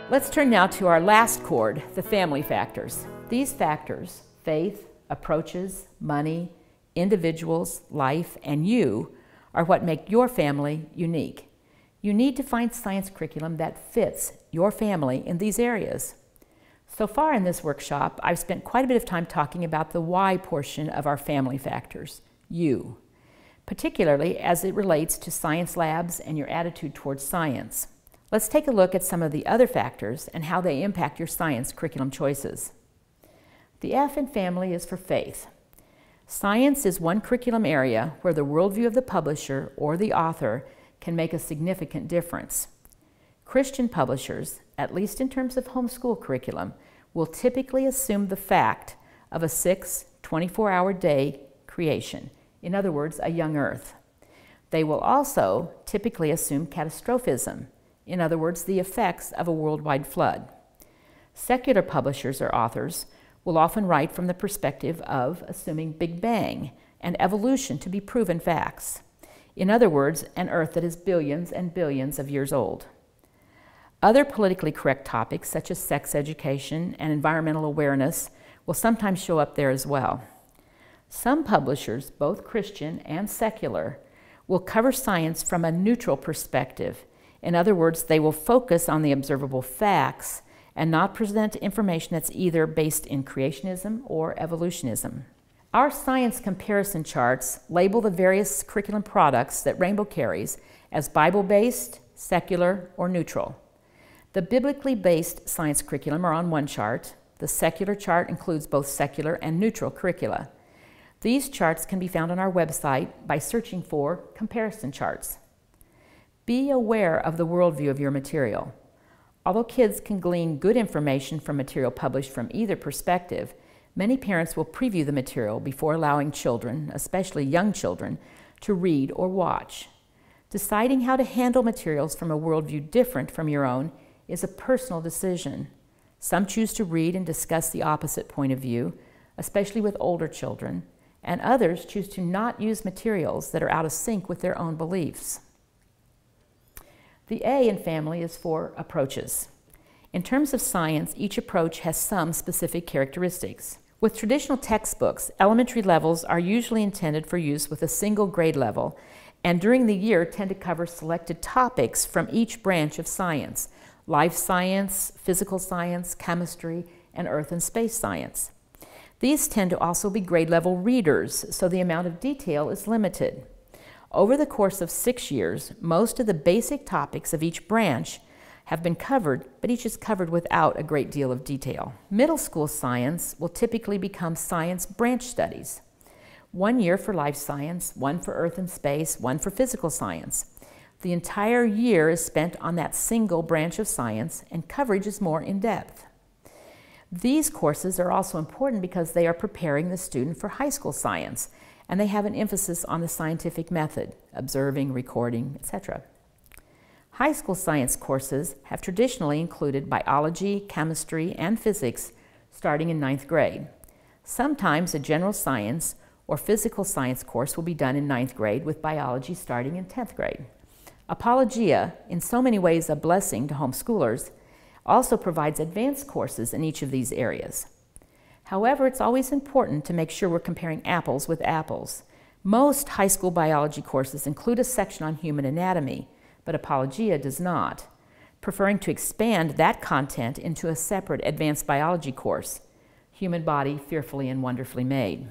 Let's turn now to our last chord, the family factors. These factors, faith, approaches, money, individuals, life, and you, are what make your family unique. You need to find science curriculum that fits your family in these areas. So far in this workshop, I've spent quite a bit of time talking about the why portion of our family factors, you, particularly as it relates to science labs and your attitude towards science. Let's take a look at some of the other factors and how they impact your science curriculum choices. The F in family is for faith. Science is one curriculum area where the worldview of the publisher or the author can make a significant difference. Christian publishers, at least in terms of homeschool curriculum, will typically assume the fact of a 24-hour day creation, in other words, a young earth. They will also typically assume catastrophism, in other words, the effects of a worldwide flood. Secular publishers or authors will often write from the perspective of assuming Big Bang and evolution to be proven facts. In other words, an earth that is billions and billions of years old. Other politically correct topics such as sex education and environmental awareness will sometimes show up there as well. Some publishers, both Christian and secular, will cover science from a neutral perspective. In other words, they will focus on the observable facts and not present information that's either based in creationism or evolutionism. Our science comparison charts label the various curriculum products that Rainbow carries as Bible-based, secular, or neutral. The biblically based science curriculum are on one chart. The secular chart includes both secular and neutral curricula. These charts can be found on our website by searching for comparison charts. Be aware of the worldview of your material. Although kids can glean good information from material published from either perspective, many parents will preview the material before allowing children, especially young children, to read or watch. Deciding how to handle materials from a worldview different from your own is a personal decision. Some choose to read and discuss the opposite point of view, especially with older children, and others choose to not use materials that are out of sync with their own beliefs. The A in family is for approaches. In terms of science, each approach has some specific characteristics. With traditional textbooks, elementary levels are usually intended for use with a single grade level, and during the year tend to cover selected topics from each branch of science: life science, physical science, chemistry, and earth and space science. These tend to also be grade level readers, so the amount of detail is limited. Over the course of 6 years, most of the basic topics of each branch have been covered, but each is covered without a great deal of detail. Middle school science will typically become science branch studies. 1 year for life science, 1 for earth and space, 1 for physical science. The entire year is spent on that single branch of science, and coverage is more in-depth. These courses are also important because they are preparing the student for high school science, and they have an emphasis on the scientific method, observing, recording, etc. High school science courses have traditionally included biology, chemistry, and physics starting in 9th grade. Sometimes a general science or physical science course will be done in 9th grade, with biology starting in 10th grade. Apologia, in so many ways a blessing to homeschoolers, also provides advanced courses in each of these areas. However, it's always important to make sure we're comparing apples with apples. Most high school biology courses include a section on human anatomy, but Apologia does not, preferring to expand that content into a separate advanced biology course, Human Body Fearfully and Wonderfully Made.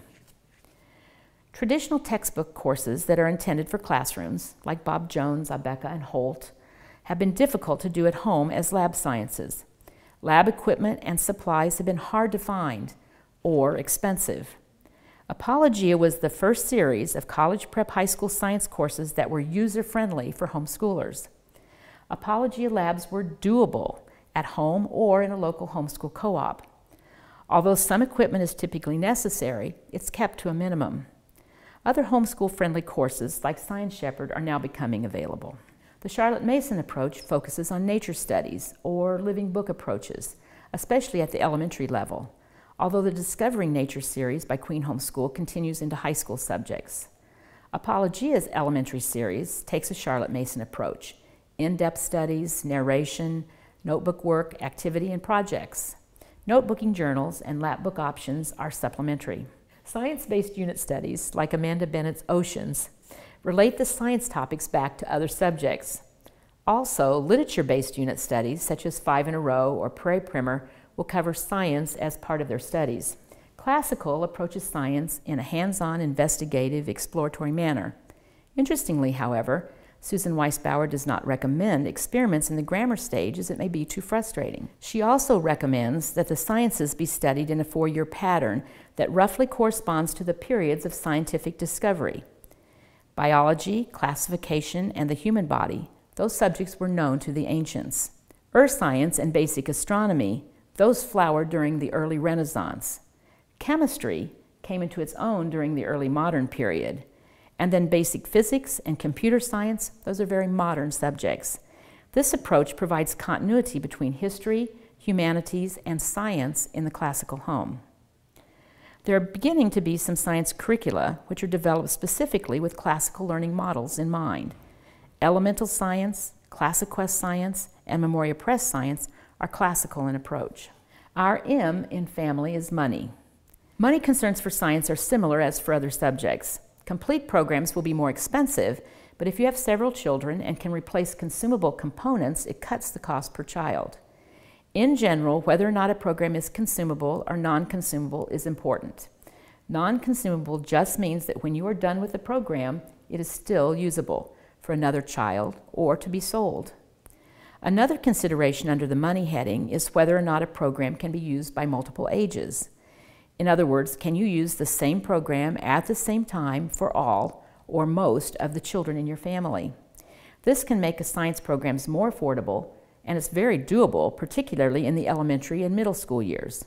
Traditional textbook courses that are intended for classrooms, like Bob Jones, Abeka, and Holt, have been difficult to do at home as lab sciences. Lab equipment and supplies have been hard to find or expensive. Apologia was the first series of college prep high school science courses that were user-friendly for homeschoolers. Apologia labs were doable at home or in a local homeschool co-op. Although some equipment is typically necessary, it's kept to a minimum. Other homeschool-friendly courses like Science Shepherd are now becoming available. The Charlotte Mason approach focuses on nature studies or living book approaches, especially at the elementary level, although the Discovering Nature series by Queen Homeschool continues into high school subjects. Apologia's elementary series takes a Charlotte Mason approach: in-depth studies, narration, notebook work, activity, and projects. Notebooking journals and lapbook options are supplementary. Science-based unit studies, like Amanda Bennett's Oceans, relate the science topics back to other subjects. Also, literature-based unit studies, such as 5 in a Row or Prairie Primer, will cover science as part of their studies. Classical approaches science in a hands-on, investigative, exploratory manner. Interestingly, however, Susan Weisbauer does not recommend experiments in the grammar stage as it may be too frustrating. She also recommends that the sciences be studied in a 4-year pattern that roughly corresponds to the periods of scientific discovery. Biology, classification, and the human body, those subjects were known to the ancients. Earth science and basic astronomy, those flowered during the early Renaissance. Chemistry came into its own during the early modern period. And then basic physics and computer science, those are very modern subjects. This approach provides continuity between history, humanities, and science in the classical home. There are beginning to be some science curricula which are developed specifically with classical learning models in mind. Elemental science, ClassiQuest science, and Memoria Press science are classical in approach. Our M in family is money. Money concerns for science are similar as for other subjects. Complete programs will be more expensive, but if you have several children and can replace consumable components, it cuts the cost per child. In general, whether or not a program is consumable or non-consumable is important. Non-consumable just means that when you are done with the program, it is still usable for another child or to be sold. Another consideration under the money heading is whether or not a program can be used by multiple ages. In other words, can you use the same program at the same time for all or most of the children in your family? This can make science programs more affordable, and it's very doable, particularly in the elementary and middle school years.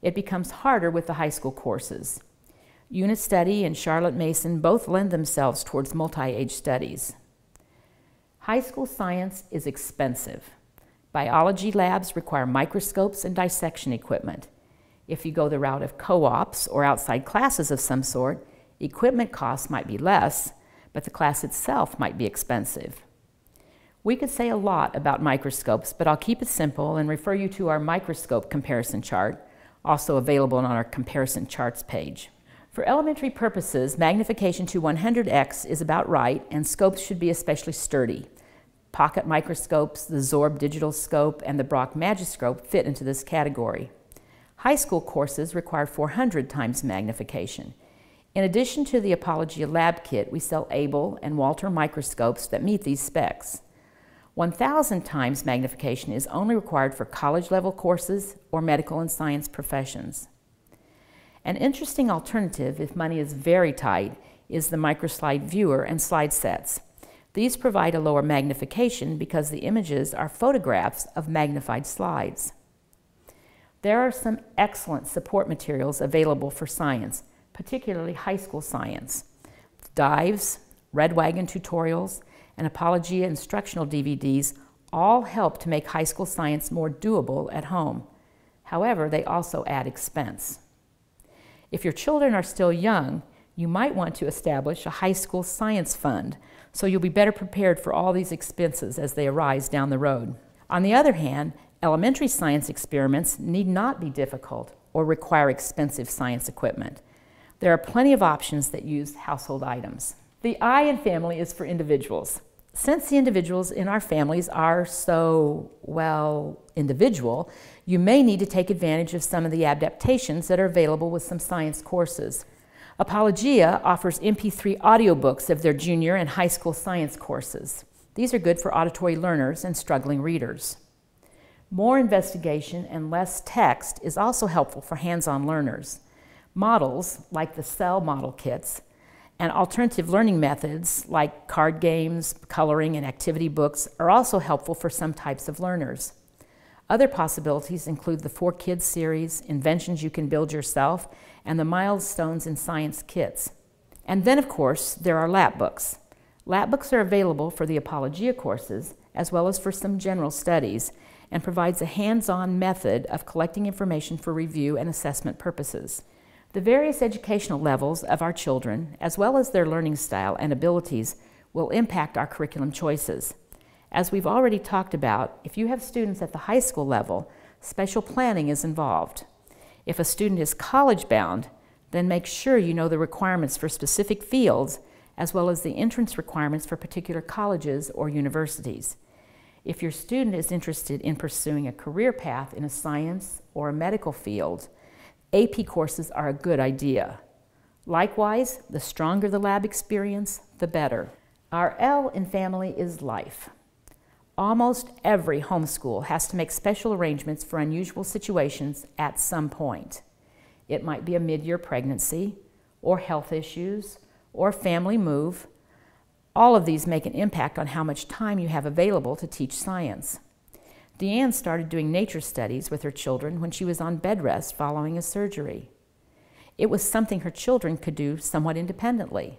It becomes harder with the high school courses. Unit Study and Charlotte Mason both lend themselves towards multi-age studies. High school science is expensive. Biology labs require microscopes and dissection equipment. If you go the route of co-ops or outside classes of some sort, equipment costs might be less, but the class itself might be expensive. We could say a lot about microscopes, but I'll keep it simple and refer you to our microscope comparison chart, also available on our comparison charts page. For elementary purposes, magnification to 100x is about right, and scopes should be especially sturdy. Pocket microscopes, the Zorb digital scope, and the Brock Magiscope fit into this category. High school courses require 400 times magnification. In addition to the Apologia Lab Kit, we sell Able and Walter microscopes that meet these specs. 1,000 times magnification is only required for college-level courses or medical and science professions. An interesting alternative, if money is very tight, is the microslide viewer and slide sets. These provide a lower magnification because the images are photographs of magnified slides. There are some excellent support materials available for science, particularly high school science. Dives, Red Wagon tutorials, and Apologia instructional DVDs all help to make high school science more doable at home. However, they also add expense. If your children are still young, you might want to establish a high school science fund so you'll be better prepared for all these expenses as they arise down the road. On the other hand, elementary science experiments need not be difficult or require expensive science equipment. There are plenty of options that use household items. The I in family is for individuals. Since the individuals in our families are so, well, individual, you may need to take advantage of some of the adaptations that are available with some science courses. Apologia offers MP3 audiobooks of their junior and high school science courses. These are good for auditory learners and struggling readers. More investigation and less text is also helpful for hands-on learners. Models, like the cell model kits, and alternative learning methods like card games, coloring, and activity books are also helpful for some types of learners. Other possibilities include the 4Kids series, Inventions You Can Build Yourself, and the Milestones in Science kits. And then, of course, there are lap books. Lap books are available for the Apologia courses, as well as for some general studies, and provides a hands-on method of collecting information for review and assessment purposes. The various educational levels of our children, as well as their learning style and abilities, will impact our curriculum choices. As we've already talked about, if you have students at the high school level, special planning is involved. If a student is college-bound, then make sure you know the requirements for specific fields as well as the entrance requirements for particular colleges or universities. If your student is interested in pursuing a career path in a science or a medical field, AP courses are a good idea. Likewise, the stronger the lab experience, the better. Our L in family is life. Almost every homeschool has to make special arrangements for unusual situations at some point. It might be a mid-year pregnancy, or health issues, or family move. All of these make an impact on how much time you have available to teach science. Deanne started doing nature studies with her children when she was on bed rest following a surgery. It was something her children could do somewhat independently.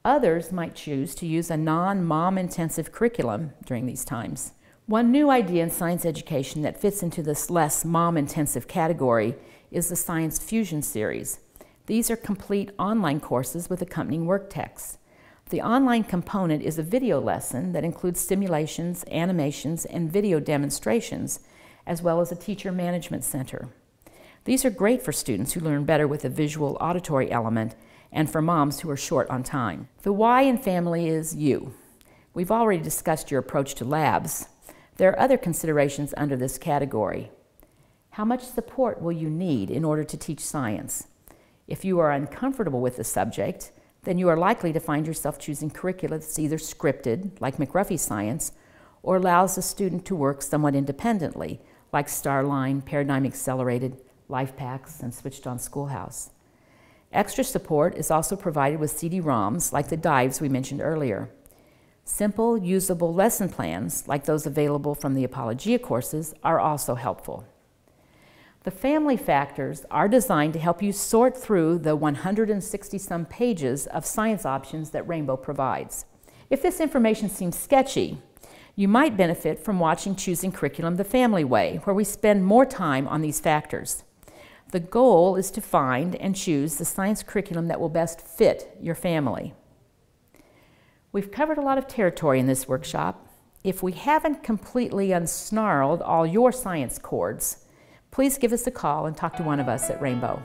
Others might choose to use a non-mom-intensive curriculum during these times. One new idea in science education that fits into this less mom-intensive category is the Science Fusion series. These are complete online courses with accompanying work texts. The online component is a video lesson that includes simulations, animations, and video demonstrations, as well as a teacher management center. These are great for students who learn better with a visual auditory element and for moms who are short on time. The Y in family is you. We've already discussed your approach to labs. There are other considerations under this category. How much support will you need in order to teach science? If you are uncomfortable with the subject, then you are likely to find yourself choosing curricula that's either scripted, like McRuffy Science, or allows the student to work somewhat independently, like Starline, Paradigm Accelerated, Life Packs, and Switched On Schoolhouse. Extra support is also provided with CD-ROMs like the dives we mentioned earlier. Simple, usable lesson plans, like those available from the Apologia courses, are also helpful. The family factors are designed to help you sort through the 160-some pages of science options that Rainbow provides. If this information seems sketchy, you might benefit from watching Choosing Curriculum the Family Way, where we spend more time on these factors. The goal is to find and choose the science curriculum that will best fit your family. We've covered a lot of territory in this workshop. If we haven't completely unsnarled all your science cords, please give us a call and talk to one of us at Rainbow.